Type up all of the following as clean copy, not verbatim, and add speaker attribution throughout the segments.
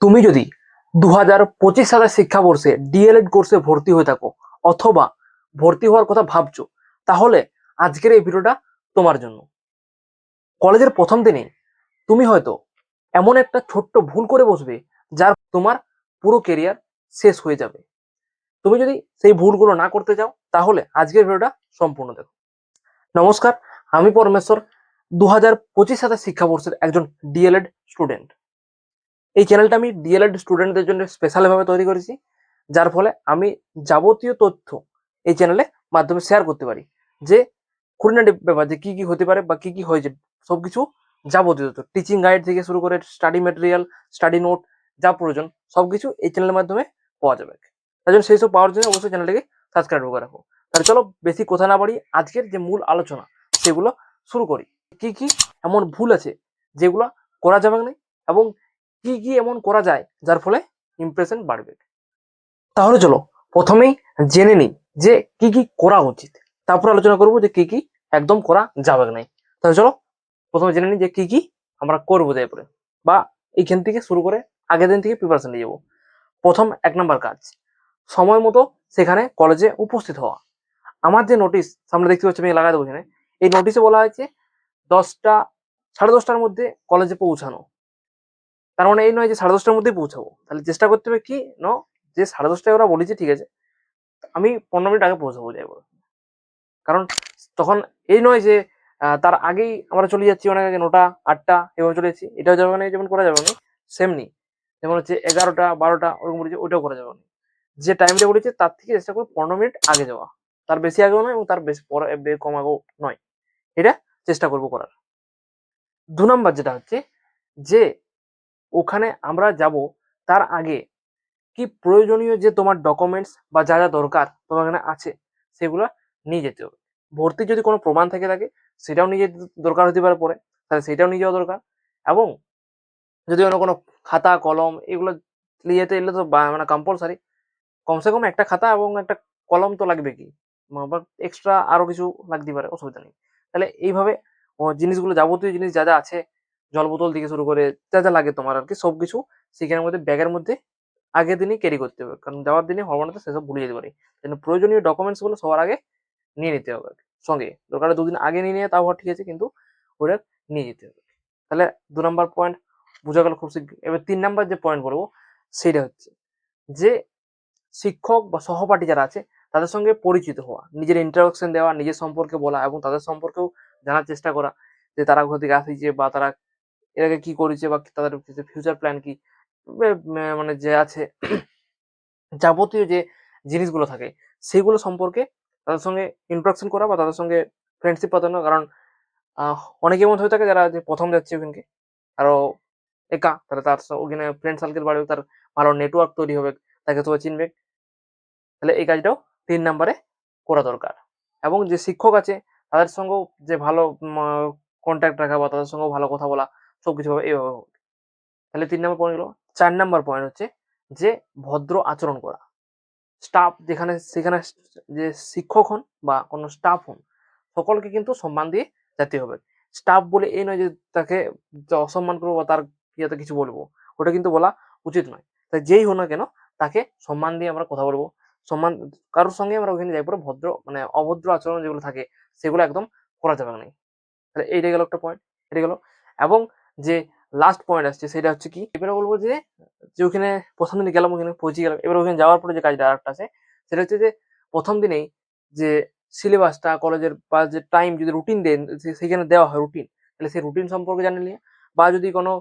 Speaker 1: তুমি যদি 2025 সালের শিক্ষাবর্ষে ডিএলএড কোর্সে ভর্তি হয়ে থাকো অথবা ভর্তি হওয়ার কথা ভাবছো, তাহলে আজকের এই ভিডিওটা তোমার জন্য। কলেজের প্রথম দিনে তুমি হয়তো এমন একটা ছোট্ট ভুল করে বসবে যার তোমার পুরো কেরিয়ার শেষ হয়ে যাবে। তুমি যদি সেই ভুলগুলো না করতে চাও তাহলে আজকের ভিডিওটা সম্পূর্ণ দেখো। নমস্কার, আমি পরমেশ্বর, 2025 সালের শিক্ষাবর্ষের একজন ডিএলএড স্টুডেন্ট। এই চ্যানেলটা আমি ডিএলএড স্টুডেন্টদের জন্য স্পেশাল ভাবে তৈরি করেছি, যার ফলে আমি যাবতীয় তথ্য এই চ্যানেলে মাধ্যমে শেয়ার করতে পারি। যে খুঁটিনাটি ব্যাপার যে কি কি হতে পারে বা কি কি হয়েছে সবকিছু যাবতীয় তথ্য, টিচিং গাইড থেকে শুরু করে স্টাডি ম্যাটেরিয়াল, স্টাডি নোট, যা প্রয়োজন সবকিছু এই চ্যানেলের মাধ্যমে পাওয়া যাবে। তার জন্য সেই সব পাওয়ার জন্য অবশ্যই চ্যানেলটাকে সাবস্ক্রাইব করে রাখো। তাহলে চলো বেশি কথা না বাড়ি আজকের যে মূল আলোচনা সেগুলো শুরু করি। কি কি এমন ভুল আছে যেগুলো করা যাবে না, এবং কি কি এমন করা যায় যার ফলে ইমপ্রেশন বাড়বে। তাহলে চলো প্রথমেই জেনে নিই যে কি কি করা উচিত, তারপর আলোচনা করবো যে কি কি একদম করা যাবে না। তাহলে চলো প্রথমে জেনে নিই যে কি কি আমরা করবো তারপরে, বা এইখান থেকে শুরু করে আগের দিন থেকে প্রিপারেশন নিয়ে যাবো। প্রথম 1 নম্বর কাজ, সময় মতো সেখানে কলেজে উপস্থিত হওয়া। আমার যে নোটিশ সামনে দেখতে পাচ্ছি, আমি লাগাই দেবো এখানে। এই নোটিশে বলা হয়েছে 10টা, 10:30টার মধ্যে কলেজে পৌঁছানো। তার মানে এই নয় যে 10:30টার মধ্যেই পৌঁছাবো। তাহলে চেষ্টা করতে হবে কি যে 10:30টায় ওরা বলেছে ঠিক আছে, আমি 15 মিনিট আগে পৌঁছাবো যাইবো। কারণ তখন এই নয় যে তার আগেই আমরা চলে যাচ্ছি অনেক আগে, 9টা 8টা এভাবে চলে যাচ্ছি, এটাও যাবে না, যেমন করা যাবে না। সেমনি যেমন হচ্ছে 11টা 12টা ওরকম বলেছে, ওইটাও করা যাবে না। যে টাইমটা বলেছে তার থেকে চেষ্টা করবো 15 মিনিট আগে যাওয়া, তার বেশি আগেও নয় এবং তার বেশি পরে কম আগেও নয়, এটা চেষ্টা করবো করার। 2 নম্বর যেটা হচ্ছে যে ওখানে আমরা যাব তার আগে কি প্রয়োজনীয় যে তোমার ডকুমেন্টস বা যা যা দরকার তোমার এখানে আছে সেগুলো নিয়ে যেতে হবে। ভর্তির যদি কোনো প্রমাণ থেকে থাকে সেটাও নিয়ে যেতে দরকার হতে পারে পরে, তাহলে সেটাও নিয়ে যাওয়া দরকার। এবং যদি অন্য কোনো খাতা কলম এগুলো নিয়ে যেতে এলে তো মানে কম্পালসারি কমসে কম একটা খাতা এবং একটা কলম তো লাগবে, কি বা এক্সট্রা আরো কিছু লাগতে পারে, অসুবিধা নেই। তাহলে এইভাবে জিনিসগুলো, যাবতীয় জিনিস যা যা আছে, জল বোতল থেকে শুরু করে যা যা লাগে তোমার আর কি, সবকিছু সেখানের মধ্যে ব্যাগের মধ্যে আগের দিনই ক্যারি করতে হবে, কারণ যাওয়ার দিনে হরমোনাতে সেসব ভুলে যেতে পারি। জন্য প্রয়োজনীয় ডকুমেন্টস গুলো সবার আগে নিয়ে নিতে হবে সঙ্গে। দরকার 2 দিন আগে নিয়ে নিয়ে তাও ঠিক আছে, কিন্তু ওটা নিয়ে যেতে হবে। তাহলে 2 নম্বর পয়েন্ট বোঝা গেল খুব শীঘ্র। এবার 3 নম্বর যে পয়েন্ট বলবো সেটা হচ্ছে যে শিক্ষক বা সহপাঠী যারা আছে তাদের সঙ্গে পরিচিত হওয়া, নিজের ইন্টারাকশন দেওয়া, নিজের সম্পর্কে বলা এবং তাদের সম্পর্কেও জানার চেষ্টা করা, যে তারা কোথা থেকে আসছে বা তারা এর আগে কি করেছে বা তাদের ফিউচার প্ল্যান কি, মানে যে আছে যাবতীয় যে জিনিসগুলো থাকে সেগুলো সম্পর্কে তাদের সঙ্গে ইন্টারাকশন করা বা তাদের সঙ্গে ফ্রেন্ডশিপ পাতানো। কারণ অনেকে এমন হয়ে থাকে যারা যে প্রথম যাচ্ছে ওখানকে, আরো একা, তাহলে তার ওখানে ফ্রেন্ড সার্কেল বাড়বে, তার ভালো নেটওয়ার্ক তৈরি হবে, তাকে সবাই চিনবে। তাহলে এই কাজটাও 3 নম্বরে করা দরকার। এবং যে শিক্ষক আছে তাদের সঙ্গেও যে ভালো কন্ট্যাক্ট রাখা বা তাদের সঙ্গেও ভালো কথা বলা, সবকিছু হবে এইভাবে হবে। তাহলে 3 নম্বর পয়েন্ট গেল। 4 নম্বর পয়েন্ট হচ্ছে যে ভদ্র আচরণ করা। স্টাফ যেখানে সেখানে যে শিক্ষক হন বা কোনো স্টাফ হন, সকলকে কিন্তু সম্মান দিয়ে যেতে হবে। স্টাফ বলে এই নয় যে তাকে অসম্মান করবো বা তার ইয়েতে কিছু বলবো, ওটা কিন্তু বলা উচিত নয়। তাই যেই হোক না কেন তাকে সম্মান দিয়ে আমরা কথা বলবো। সম্মান কারোর সঙ্গে আমরা ওখানে যাই পরে ভদ্র মানে অভদ্র আচরণ যেগুলো থাকে সেগুলো একদম করা যাবে না। তাহলে এইটা গেল একটা পয়েন্ট, এটা গেল। এবং যে লাস্ট পয়েন্ট আসছে সেটা হচ্ছে কি, এবারে বলবো যে যে ওখানে প্রথম দিনে গেলাম, ওখানে পৌঁছে গেলাম, এবার ওখানে যাওয়ার পরে যে কাজটা আরেকটা আছে সেটা হচ্ছে যে প্রথম দিনেই যে সিলেবাসটা কলেজের বা যে টাইম যদি রুটিন দেন সেখানে দেওয়া হয় রুটিন, তাহলে সেই রুটিন সম্পর্কে জানে নিয়ে, বা যদি কোনো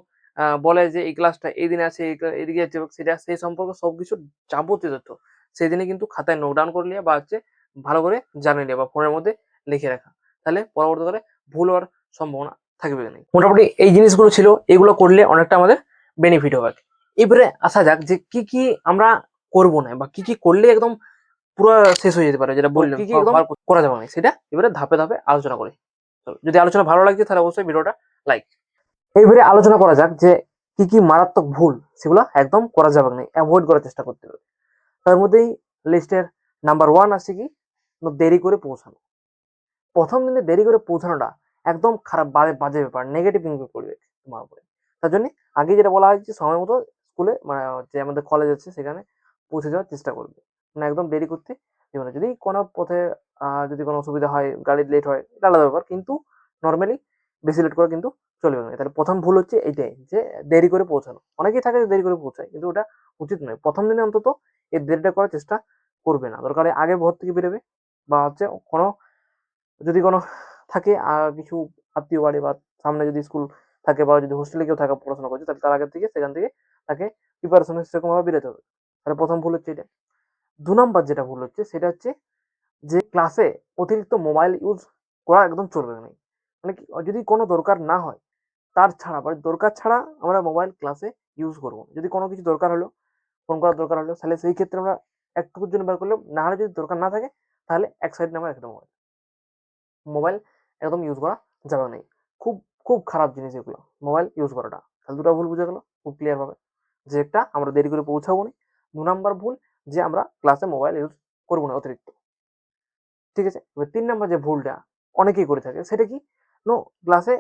Speaker 1: বলে যে এই ক্লাসটা এই দিনে আছে এদিকে যাচ্ছে সেটা সেই সম্পর্কে সবকিছু যাবতীয় তথ্য সেদিনে কিন্তু খাতায় নোট ডাউন করে নিয়ে বা হচ্ছে ভালো করে জানিয়ে নিয়ে বা ফোনের মধ্যে লিখে রাখা, তাহলে পরবর্তীকালে ভুল হওয়ার সম্ভাবনা থাকবে না। মোটামুটি এই জিনিসগুলো ছিল, এগুলো করলে অনেকটা আমাদের বেনিফিট হবে। এবারে আসা যাক যে কি কি আমরা করবো না বা কি কি করলে একদম পুরো শেষ হয়ে যেতে পারে, যেটা বললাম কি কি একদম করা যাবে না, সেটা এবারে ধাপে ধাপে আলোচনা করি। যদি আলোচনা ভালো লাগছে তাহলে অবশ্যই ভিডিওটা লাইক। এইবারে আলোচনা করা যাক যে কি কি মারাত্মক ভুল সেগুলো একদম করা যাবে না, অ্যাভয়েড করার চেষ্টা করতে হবে। তার মধ্যেই লিস্টের নাম্বার 1 আছে কি, দেরি করে পৌঁছানো। প্রথম দিনে দেরি করে পৌঁছানোটা একদম খারাপ বাজে ব্যাপার, নেগেটিভ ইম্প্যাক্ট করবে তোমার উপরে। তার জন্য আগে যেটা বলা হয়েছে সময় মতো স্কুলে মানে যে আমাদের কলেজ আছে সেখানে পৌঁছে যাওয়ার চেষ্টা করবে, মানে একদম দেরি করতে দেবে না। যদি কোনো পথে যদি কোনো অসুবিধা হয়, গাড়ি লেট হয়, এটা আলাদা ব্যাপার, কিন্তু নর্মালি বেশি লেট করা কিন্তু চলবে না। তাহলে প্রথম ভুল হচ্ছে এইটাই, যে দেরি করে পৌঁছানো। অনেকেই থাকে যে দেরি করে পৌঁছায়, কিন্তু ওটা উচিত নয়। প্রথম দিনে অন্তত এই দেরিটা করার চেষ্টা করবে না, দরকার হয় আগে ঘর থেকে বেরোবে, বা হচ্ছে কোনো যদি কোনো থাকে কিছু আত্মীয় বাড়ি বা সামনে যদি স্কুল থাকে, বা যদি হোস্টেলে কেউ থাকে পড়াশোনা করছে, তাহলে তার আগে থেকে সেখান থেকে তাকে প্রিপারেশন সেরকম ভাবে বেরোতে হবে। তাহলে প্রথম ভুল হচ্ছে এটা। 2 নাম্বার যেটা ভুল হচ্ছে সেটা হচ্ছে যে ক্লাসে অতিরিক্ত মোবাইল ইউজ করা একদম চলবে না। মানে কি, যদি কোনো দরকার না হয় তার ছাড়া, বা দরকার ছাড়া আমরা মোবাইল ক্লাসে ইউজ করবো না। যদি কোনো কিছু দরকার হলো, ফোন করার দরকার হলো, তাহলে সেই ক্ষেত্রে আমরা একটুকুর জন্য বের করলে, না হলে যদি দরকার না থাকে তাহলে এক সাইড নাম্বার একদম মোবাইল একদম ইউজ করা যাবে না। খুব খুব খারাপ জিনিস এগুলো, মোবাইল ইউজ করাটা। তাহলে দুটো ভুল বুঝে গেল খুব ক্লিয়ার ভাবে, যে একটা আমরা দেরি করে পৌঁছাবো না, 2 নাম্বার ভুল যে আমরা ক্লাসে মোবাইল ইউজ করবো না অতিরিক্ত। ঠিক আছে, এবার 3 নাম্বার যে ভুলটা অনেকেই করে থাকে সেটা কি, নো ক্লাসে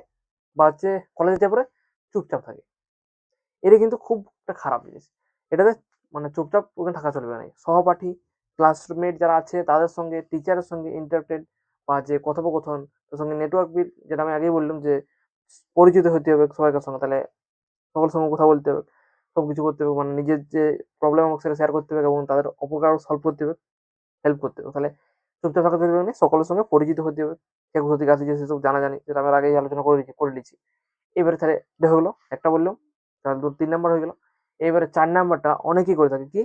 Speaker 1: বা হচ্ছে কলেজে যাওয়ার পরে চুপচাপ থাকে। এটা কিন্তু খুব একটা খারাপ জিনিস। এটাতে মানে চুপচাপ ওখানে থাকা চলবে না। সহপাঠী, ক্লাসমেট যারা আছে তাদের সঙ্গে, টিচারের সঙ্গে ইন্টারপ্রেট বা যে কথোপকথন, তার সঙ্গে নেটওয়ার্ক বিল, যেটা আমি আগেই বললাম, যে পরিচিত হতে হবে সবাইকার সঙ্গে। তাহলে সকলের সঙ্গে কথা বলতে হবে, সবকিছু করতে হবে, মানে নিজের যে প্রবলেম হোক সেটা শেয়ার করতে হবে, এবং তাদের অপকার সলভ করতে হবে, হেল্প করতে হবে। তাহলে চুপচাপ থাকা চলবে না, সকলের সঙ্গে পরিচিত হতে হবে, কে কোথা থেকে আসছে সেসব জানাজানি, যেটা আমরা আগেই আলোচনা করে নিচ্ছি। এবারে তাহলে এটা হয়ে গেলো, একটা বললাম, তাহলে 3 নাম্বার হয়ে গেল। এবারে 4 নাম্বারটা অনেকেই করে থাকে কি,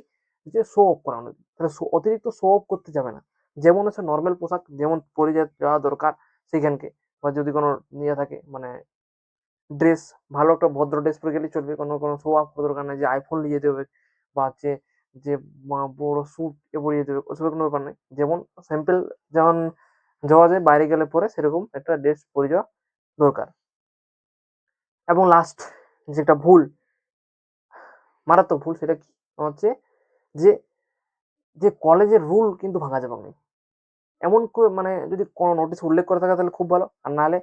Speaker 1: যে শো অফ করা অনেক। তাহলে অতিরিক্ত শো অফ করতে যাবে না। যেমন হচ্ছে নর্মাল পোশাক যেমন পরে যাওয়া দরকার সেখানকে, বা যদি কোনো নিয়ে থাকে মানে ড্রেস, ভালো একটা ভদ্র ড্রেস পরে গেলে চলবে, কোনো কোনো শো অফ দরকার নাই যে আইফোন নিয়ে যেতে হবে, বা হচ্ছে যে বড় স্যুট এ পরে যেতে হবে, ওসব কোনো ব্যাপার নেই। যেমন সিম্পল, যেমন যাওয়া যায় বাইরে গেলে পরে, সেরকম একটা ড্রেস পরে যাওয়া দরকার। এবং লাস্ট যেটা ভুল, মারাত্মক ভুল, সেটা কি হচ্ছে যে যে কলেজের রুল কিন্তু ভাঙা যাবে না। এমন মানে যদি কোনো নোটিশ উল্লেখ করে থাকে তাহলে খুব ভালো, আর নাহলে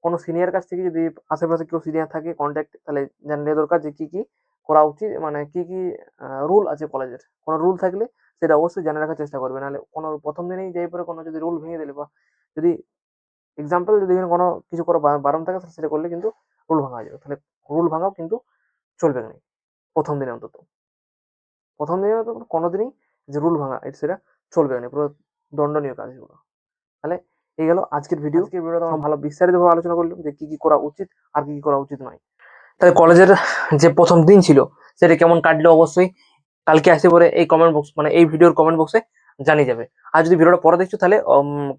Speaker 1: কোনো সিনিয়র কাছ থেকে যদি আশেপাশে কেউ সিনিয়র থাকে কন্ট্যাক্ট, তাহলে জানলে দরকার যে কি কি করা উচিত, মানে কি কি রুল আছে কলেজের। কোনো রুল থাকলে সেটা অবশ্যই জানে রাখার চেষ্টা করবে, নাহলে কোনো প্রথম দিনেই যাই পরে কোনো যদি রুল ভেঙে দিলে, বা যদি এক্সাম্পল যদি কোনো কিছু করা বারণ থাকে, সেটা করলে কিন্তু রুল ভাঙা যাবে। তাহলে রুল ভাঙাও কিন্তু চলবে না প্রথম দিনে অন্তত। প্রথম দিনে তো কোনোদিনই যে রুল ভাঙা সেটা চলবে না, পুরো দণ্ডনীয় কাজ এগুলো। তাহলে এই গেল আজকের ভিডিও। আজকের ভিডিওটা আমরা ভালো বিস্তারিতভাবে আলোচনা করলাম যে কি কি করা উচিত আর কি কি করা উচিত নয়। তাহলে কলেজের যে প্রথম দিন ছিল সেটা কেমন কাটলো অবশ্যই কালকে আসে পরে এই কমেন্ট বক্স, মানে এই ভিডিওর কমেন্ট বক্সে জানিয়ে যাবে। আর যদি ভিডিওটা পরে দেখছো তাহলে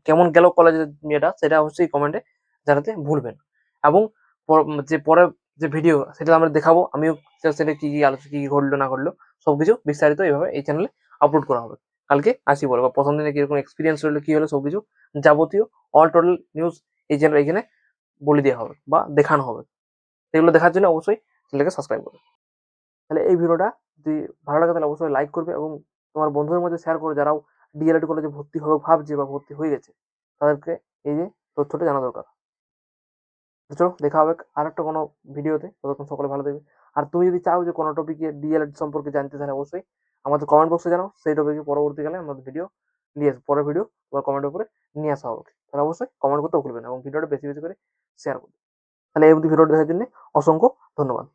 Speaker 1: কেমন গেল কলেজের মেয়েটা সেটা অবশ্যই কমেন্টে জানাতে ভুলবেন। এবং যে পরে যে ভিডিও সেটা আমরা দেখাবো, আমিও সেটা কি কি আলোচনা, কি কি ঘটলো না ঘটলো সবকিছু বিস্তারিত এইভাবে এই চ্যানেলে আপলোড করা হবে। কালকে আসি বলে, বা প্রথম দিনে কিরকম এক্সপিরিয়েন্স হলো, কি হলো, সবকিছু যাবতীয় অল টোটাল নিউজ এই চ্যানেল এখানে বলে দেওয়া হবে বা দেখানো হবে। সেগুলো দেখার জন্য অবশ্যই চ্যানেলকে সাবস্ক্রাইব করবে। তাহলে এই ভিডিওটা যদি ভালো লাগে তাহলে অবশ্যই লাইক করবে, এবং তোমার বন্ধুদের মধ্যে শেয়ার করো যারাও ডিএলএড কলেজে ভর্তি হবে ভাবছে বা ভর্তি হয়ে গেছে, তাদেরকে এই যে তথ্যটা জানা দরকার। চলো দেখা হবে আর একটা কোনো ভিডিওতে, ততক্ষণ সকলে ভালো থাকবে। আর তুমি যদি চাও যে কোনো টপিকে ডিএলএড সম্পর্কে জানতে, তাহলে অবশ্যই আমাদের কমেন্ট বক্সে জানাও, সেই টপিকে পরবর্তীকালে আমাদের ভিডিও নিয়ে আসবো, পরের ভিডিও তোমার কমেন্টের উপরে নিয়ে আসা হবে। তাহলে অবশ্যই কমেন্ট করতে ভুলবেন এবং ভিডিওটা বেশি বেশি করে শেয়ার করবে। তাহলে এই অবধি ভিডিওটা দেখার জন্য অসংখ্য ধন্যবাদ।